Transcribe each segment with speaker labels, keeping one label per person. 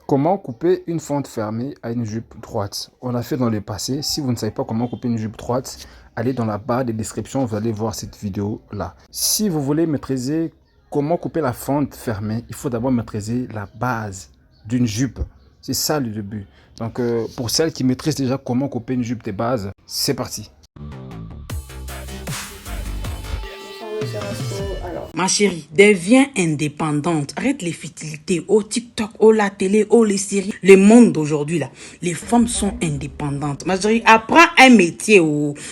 Speaker 1: Comment couper une fente fermée à une jupe droite? On l'a fait dans le passé. Si vous ne savez pas comment couper une jupe droite, allez dans la barre de description, vous allez voir cette vidéo-là. Si vous voulez maîtriser comment couper la fente fermée, il faut d'abord maîtriser la base d'une jupe. C'est ça le début. Donc pour celles qui maîtrisent déjà comment couper une jupe de base, c'est parti.
Speaker 2: Ma chérie, deviens indépendante. Arrête les futilités au TikTok, au la télé, au les séries. Le monde d'aujourd'hui, là, les femmes sont indépendantes. Ma chérie, apprends un métier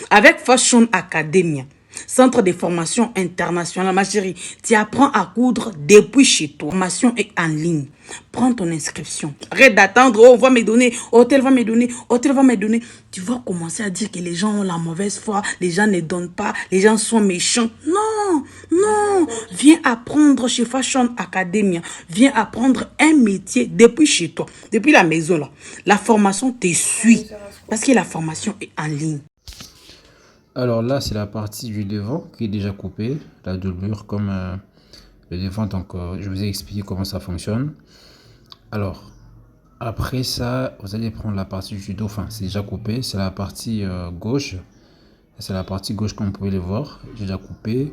Speaker 2: avec Fashion Academia. Centre de formation internationale. Ma chérie, tu apprends à coudre depuis chez toi. Formation est en ligne. Prends ton inscription. Arrête d'attendre. Oh, on va me donner. Hôtel va me donner. Hôtel va me donner. Tu vas commencer à dire que les gens ont la mauvaise foi. Les gens ne donnent pas. Les gens sont méchants. Non, non. Viens apprendre chez Fashion Academia. Viens apprendre un métier depuis chez toi. Depuis la maison, là. La formation te suit. Parce que la formation est en ligne.
Speaker 1: Alors là, c'est la partie du devant qui est déjà coupée, la doublure comme le devant. Donc, je vous ai expliqué comment ça fonctionne. Alors, après ça, vous allez prendre la partie du dos. Enfin, c'est déjà coupé. C'est la partie gauche. C'est la partie gauche comme vous pouvez le voir. J'ai déjà coupé.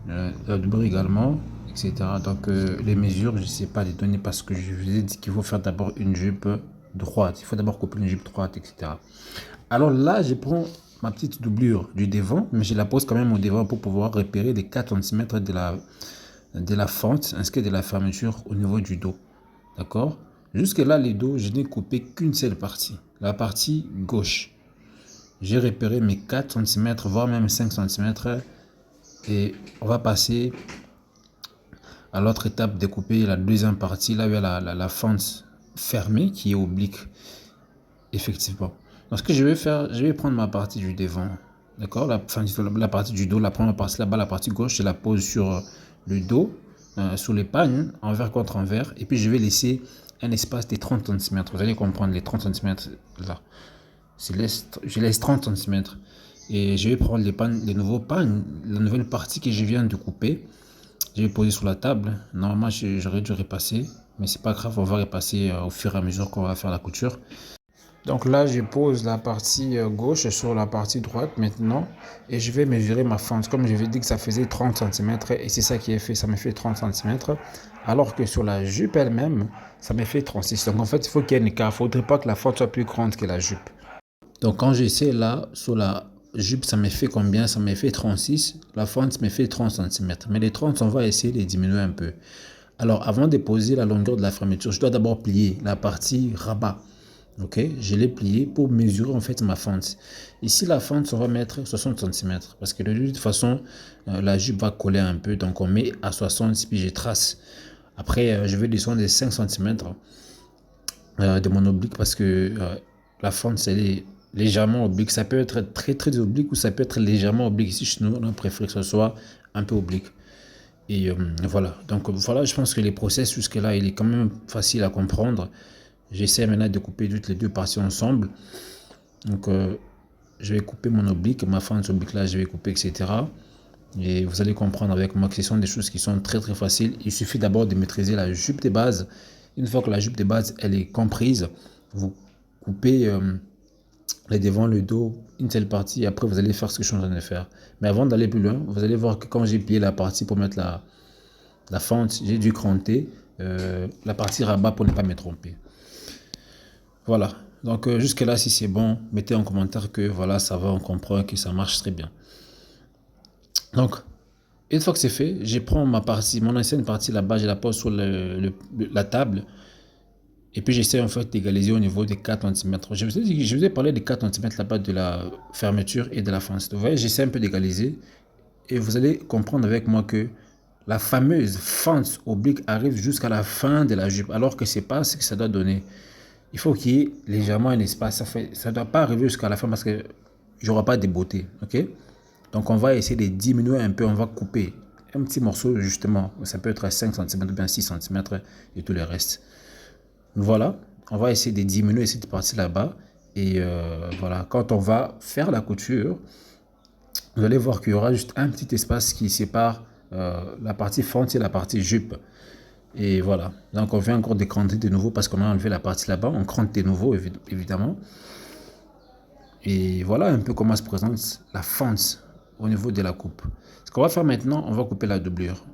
Speaker 1: La doublure également, etc. Donc, les mesures, je ne sais pas les donner parce que je vous ai dit qu'il faut faire d'abord une jupe droite. Il faut d'abord couper une jupe droite, etc. Alors là, je prends ma petite doublure du devant, mais je la pose quand même au devant pour pouvoir repérer les 4 cm de la fente, ainsi que de la fermeture au niveau du dos. D'accord? Jusque là, les dos, je n'ai coupé qu'une seule partie, la partie gauche. J'ai repéré mes 4 cm, voire même 5 cm, et on va passer à l'autre étape de couper la deuxième partie, là où il y a la fente fermée qui est oblique, effectivement. Donc, ce que je vais faire, je vais prendre ma partie du devant, d'accord, la partie du dos, la première partie là-bas, la partie gauche, je la pose sur le dos, sous l'épagne, envers contre envers, et puis je vais laisser un espace de 30 cm. Vous allez comprendre les 30 cm là. Je laisse 30 cm. Et je vais prendre les nouveaux pagnes, la nouvelle partie que je viens de couper. Je vais poser sur la table. Normalement, j'aurais dû repasser, mais c'est pas grave, on va repasser au fur et à mesure qu'on va faire la couture. Donc là, je pose la partie gauche sur la partie droite maintenant et je vais mesurer ma fente. Comme je vous ai dit que ça faisait 30 cm et c'est ça qui est fait, ça me fait 30 cm. Alors que sur la jupe elle-même, ça me fait 36. Donc en fait, il faut qu'il y ait un écart. Il ne faudrait pas que la fente soit plus grande que la jupe. Donc quand j'essaie là, sur la jupe, ça me fait combien? Ça me fait 36. La fente me fait 30 cm. Mais les 30, on va essayer de les diminuer un peu. Alors avant de poser la longueur de la fermeture, je dois d'abord plier la partie rabat. Ok, je l'ai plié pour mesurer en fait ma fente. Ici, la fente, on va mettre 60 cm parce que de toute façon, la jupe va coller un peu. Donc, on met à 60 puis je trace. Après, je vais descendre de 5 cm de mon oblique parce que la fente, c'est légèrement oblique. Ça peut être très très oblique ou ça peut être légèrement oblique. Ici, chez nous, on préfère que ce soit un peu oblique. Et voilà. Donc, voilà, je pense que les process jusque-là, il est quand même facile à comprendre. J'essaie maintenant de couper toutes les deux parties ensemble. Donc, je vais couper mon oblique, ma fente oblique là, je vais couper, etc. Et vous allez comprendre avec moi que ce sont des choses qui sont très très faciles. Il suffit d'abord de maîtriser la jupe de base. Une fois que la jupe de base elle est comprise, vous coupez le devant, le dos, une seule partie. Et après, vous allez faire ce que je suis en train de faire. Mais avant d'aller plus loin, vous allez voir que quand j'ai plié la partie pour mettre la fente, j'ai dû cranter la partie rabat pour ne pas me tromper. Voilà, donc jusque là si c'est bon, mettez en commentaire que voilà ça va, on comprend que ça marche très bien. Donc une fois que c'est fait, je prends ma partie, mon ancienne partie là-bas, je la pose sur la table et puis j'essaie en fait d'égaliser au niveau des 4 cm. Je vous ai parlé des 4 cm là-bas de la fermeture et de la fente. Vous voyez, j'essaie un peu d'égaliser et vous allez comprendre avec moi que la fameuse fente oblique arrive jusqu'à la fin de la jupe alors que c'est pas ce que ça doit donner. Il faut qu'il y ait légèrement un espace. Ça ne doit pas arriver jusqu'à la fin parce que je n'aurai pas de beauté. Okay? Donc, on va essayer de diminuer un peu. On va couper un petit morceau, justement. Ça peut être à 5 cm ou bien 6 cm et tout le reste. Voilà. On va essayer de diminuer cette partie là-bas. Et voilà. Quand on va faire la couture, vous allez voir qu'il y aura juste un petit espace qui sépare la partie fente et la partie jupe. Et voilà. Donc on vient encore décranter de nouveau parce qu'on a enlevé la partie là-bas. On crante de nouveau, évidemment. Et voilà un peu comment se présente la fente au niveau de la coupe. Ce qu'on va faire maintenant, on va couper la doublure.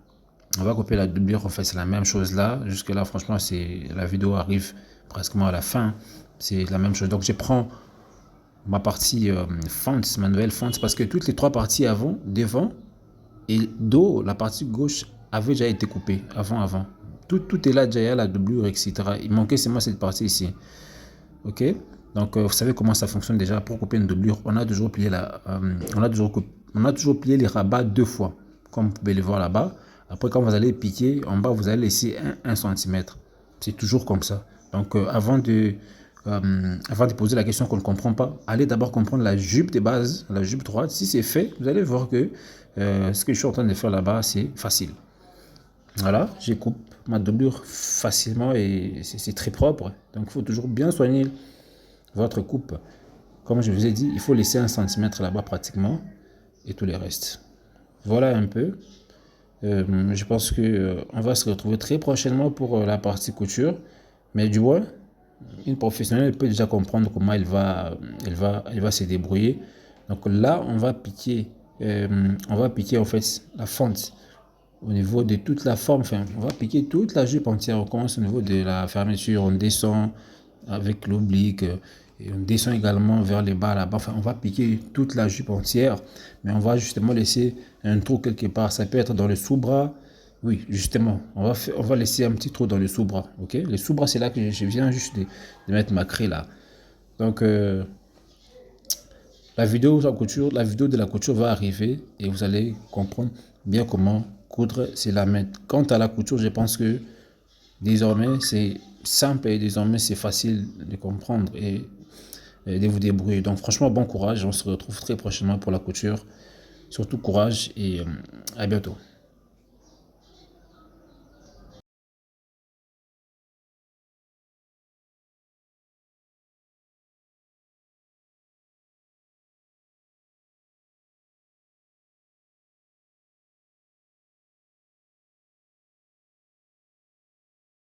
Speaker 1: On va couper la doublure, en fait, c'est la même chose là. Jusque là, franchement, la vidéo arrive pratiquement à la fin. C'est la même chose. Donc je prends ma partie fente, ma nouvelle fente, parce que toutes les trois parties avant, devant et dos, la partie gauche avait déjà été coupée avant. Tout est là déjà, la doublure, etc. Il manquait seulement cette partie ici. Ok, donc vous savez comment ça fonctionne déjà. Pour couper une doublure, on a toujours plié on a toujours plié les rabats deux fois, comme vous pouvez le voir là-bas. Après, quand vous allez piquer en bas, vous allez laisser 1 cm. C'est toujours comme ça. Donc avant de poser la question qu'on ne comprend pas, allez d'abord comprendre la jupe de base, la jupe droite. Si c'est fait, vous allez voir que ce que je suis en train de faire là-bas, c'est facile. Voilà, je coupe ma doublure facilement et c'est très propre. Donc il faut toujours bien soigner votre coupe. Comme je vous ai dit, il faut laisser 1 cm là-bas pratiquement et tout le reste. Voilà un peu. Je pense que on va se retrouver très prochainement pour la partie couture. Mais du moins, une professionnelle peut déjà comprendre comment elle va se débrouiller. Donc là, on va piquer en fait la fente au niveau de toute la forme. Enfin, on va piquer toute la jupe entière. On commence au niveau de la fermeture, on descend avec l'oblique et on descend également vers les bas là-bas. Enfin, on va piquer toute la jupe entière, mais on va justement laisser un trou quelque part. Ça peut être dans le sous-bras. Oui, justement, on va laisser un petit trou dans le sous-bras. Ok, le sous-bras, c'est là que je viens juste de mettre ma craie là. Donc, la vidéo de la couture va arriver et vous allez comprendre bien comment coudre. C'est la main. Quant à la couture, je pense que désormais c'est simple et désormais c'est facile de comprendre et de vous débrouiller. Donc franchement, bon courage. On se retrouve très prochainement pour la couture. Surtout courage et à bientôt.